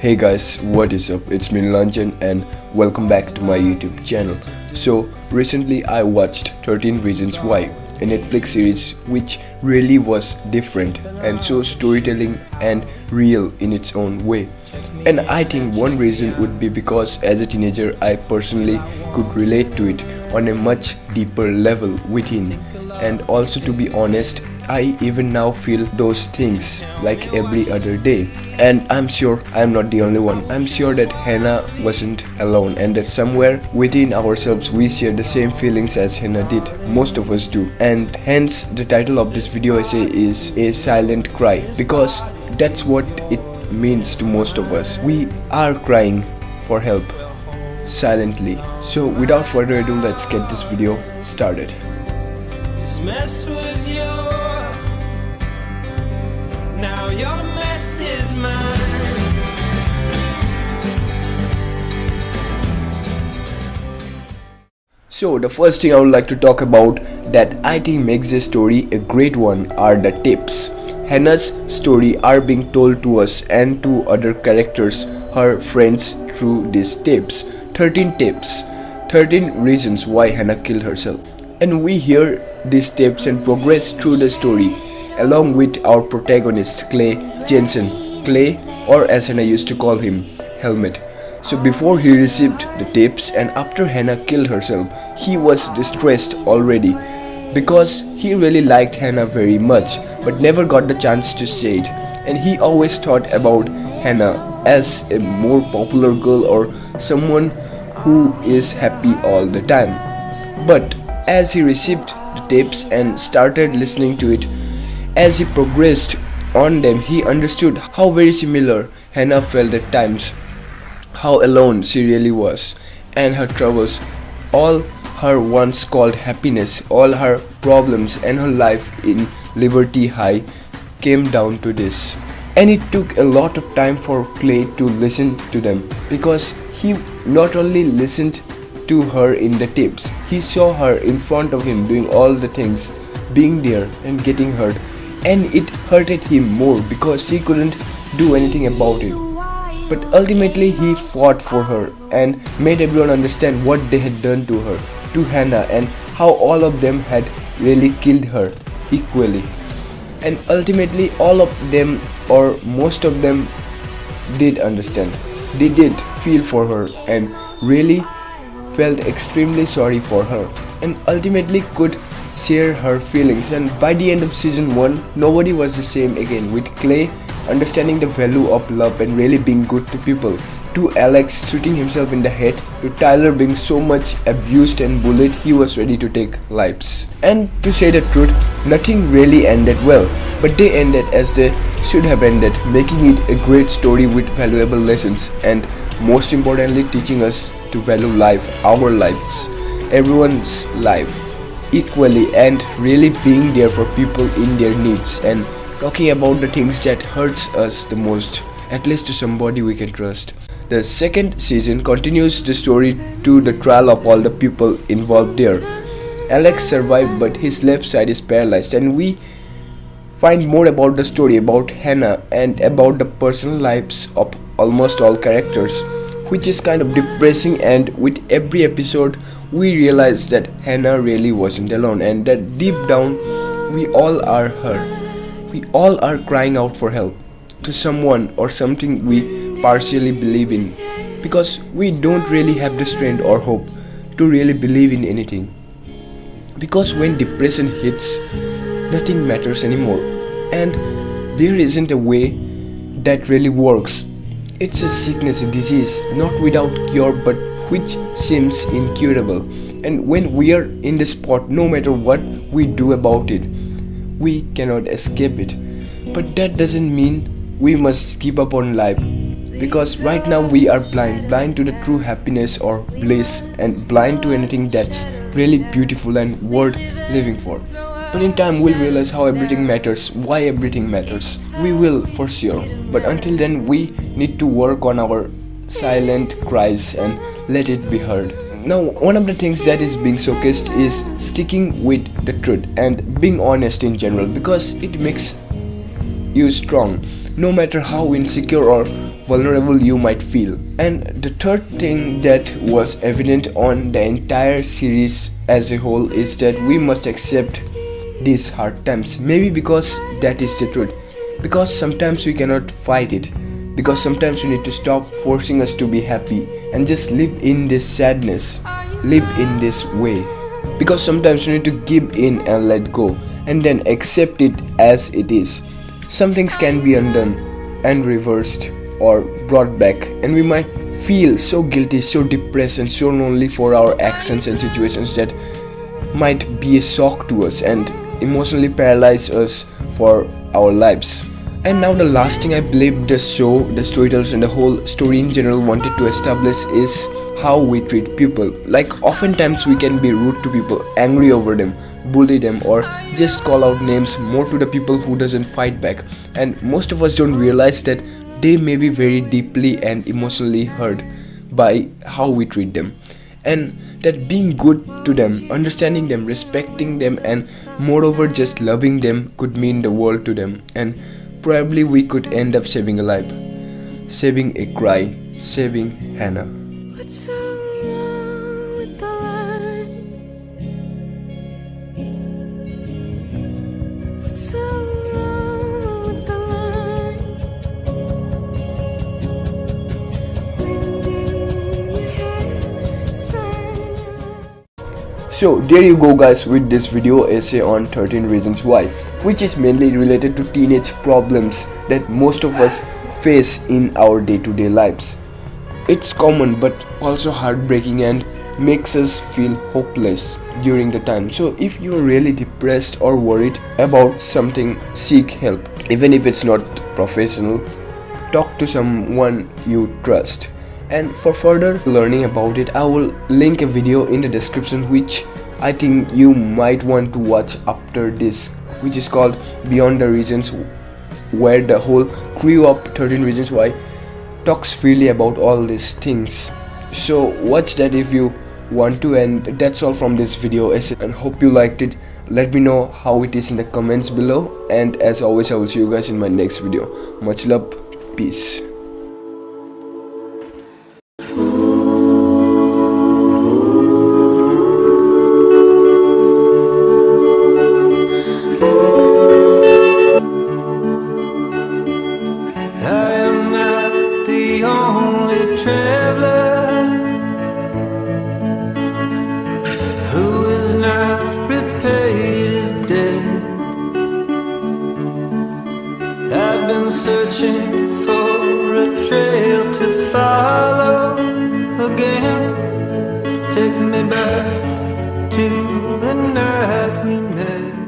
Hey guys, what is up? It's me Nilanjan and welcome back to my YouTube channel. So recently I watched 13 Reasons Why, a Netflix series which really was different and so storytelling and real in its own way. And I think one reason would be because as a teenager I personally could relate to it on a much deeper level within. And also, to be honest, I even now feel those things like every other day. And I'm sure I'm not the only one. I'm sure that Hannah wasn't alone and that somewhere within ourselves we share the same feelings as Hannah did. Most of us do. And hence the title of this video I say is A Silent Cry, because that's what it means to most of us. We are crying for help silently. So without further ado, let's get this video started. This mess was yours, now your mess is mine. So the first thing I would like to talk about that I think makes this story a great one are the tips. Hannah's story are being told to us and to other characters, her friends, through these tips. 13 tips, 13 reasons why Hannah killed herself. And we hear these tips and progress through the story along with our protagonist Clay Jensen, Clay, or as Hannah used to call him, Helmet. So before he received the tips and after Hannah killed herself, he was distressed already because he really liked Hannah very much but never got the chance to say it, and he always thought about Hannah as a more popular girl or someone who is happy all the time. But as he received the tips and started listening to it, as he progressed on them, he understood how very similar Hannah felt at times, how alone she really was, and her troubles, all her once called happiness, all her problems and her life in Liberty High came down to this. And it took a lot of time for Clay to listen to them, because he not only listened to her in the tips, he saw her in front of him doing all the things, being there and getting hurt, and it hurted him more because he couldn't do anything about it. But ultimately he fought for her and made everyone understand what they had done to her, to Hannah, and how all of them had really killed her equally. And ultimately all of them, or most of them, did understand. They did feel for her and really felt extremely sorry for her, and ultimately could share her feelings. And by the end of season 1, nobody was the same again, with Clay understanding the value of love and really being good to people, to Alex shooting himself in the head, to Tyler being so much abused and bullied he was ready to take lives. And to say the truth, nothing really ended well, but they ended as they should have ended, making it a great story with valuable lessons and most importantly teaching us to value life, our lives, everyone's life equally, and really being there for people in their needs and talking about the things that hurts us the most, at least to somebody we can trust. The second season continues the story to the trial of all the people involved there. Alex survived but his left side is paralyzed, and we find more about the story about Hannah and about the personal lives of almost all characters, which is kind of depressing. And with every episode we realize that Hannah really wasn't alone and that deep down we all are her. We all are crying out for help to someone or something we partially believe in, because we don't really have the strength or hope to really believe in anything. Because when depression hits, nothing matters anymore, and there isn't a way that really works. It's a sickness, a disease, not without cure but which seems incurable. And when we are in this spot, no matter what we do about it, we cannot escape it. But that doesn't mean we must give up on life, because right now we are blind to the true happiness or bliss, and blind to anything that's really beautiful and worth living for. But in time we'll realize how everything matters, why everything matters. We will, for sure. But until then we need to work on our silent cries and let it be heard. Now, one of the things that is being showcased is sticking with the truth and being honest in general, because it makes you strong. No matter how insecure or vulnerable you might feel. And the third thing that was evident on the entire series as a whole is that we must accept these hard times. Maybe because that is the truth. Because sometimes we cannot fight it. Because sometimes we need to stop forcing us to be happy and just live in this sadness, live in this way. Because sometimes we need to give in and let go and then accept it as it is. Some things can be undone and reversed or brought back, and we might feel so guilty, so depressed, and so lonely for our actions and situations that might be a shock to us and emotionally paralyze us for our lives. And now the last thing I believe the show, the storytellers and the whole story in general wanted to establish is how we treat people. Like oftentimes we can be rude to people, angry over them, bully them, or just call out names more to the people who doesn't fight back. And most of us don't realize that they may be very deeply and emotionally hurt by how we treat them. And that being good to them, understanding them, respecting them, and moreover just loving them could mean the world to them. And probably we could end up saving a life, saving a cry, saving Hannah. What's so wrong with the line? What's so wrong with the line? Wind in your hair, sun in your eyes. So there you go guys with this video essay on 13 reasons why, which is mainly related to teenage problems that most of us face in our day-to-day lives. It's common but also heartbreaking and makes us feel hopeless during the time. So if you're really depressed or worried about something, seek help. Even if it's not professional, talk to someone you trust. And for further learning about it, I will link a video in the description which I think you might want to watch after this, which is called Beyond the Reasons, where the whole crew of 13 Reasons Why talks freely about all these things. So watch that if you want to, and that's all from this video essay, and hope you liked it. Let me know how it is in the comments below, and as always I will see you guys in my next video. Much love, peace. I am not the only traveler who is not repaid his debt. I've been searching for a trail to follow again. Take me back to the night we met.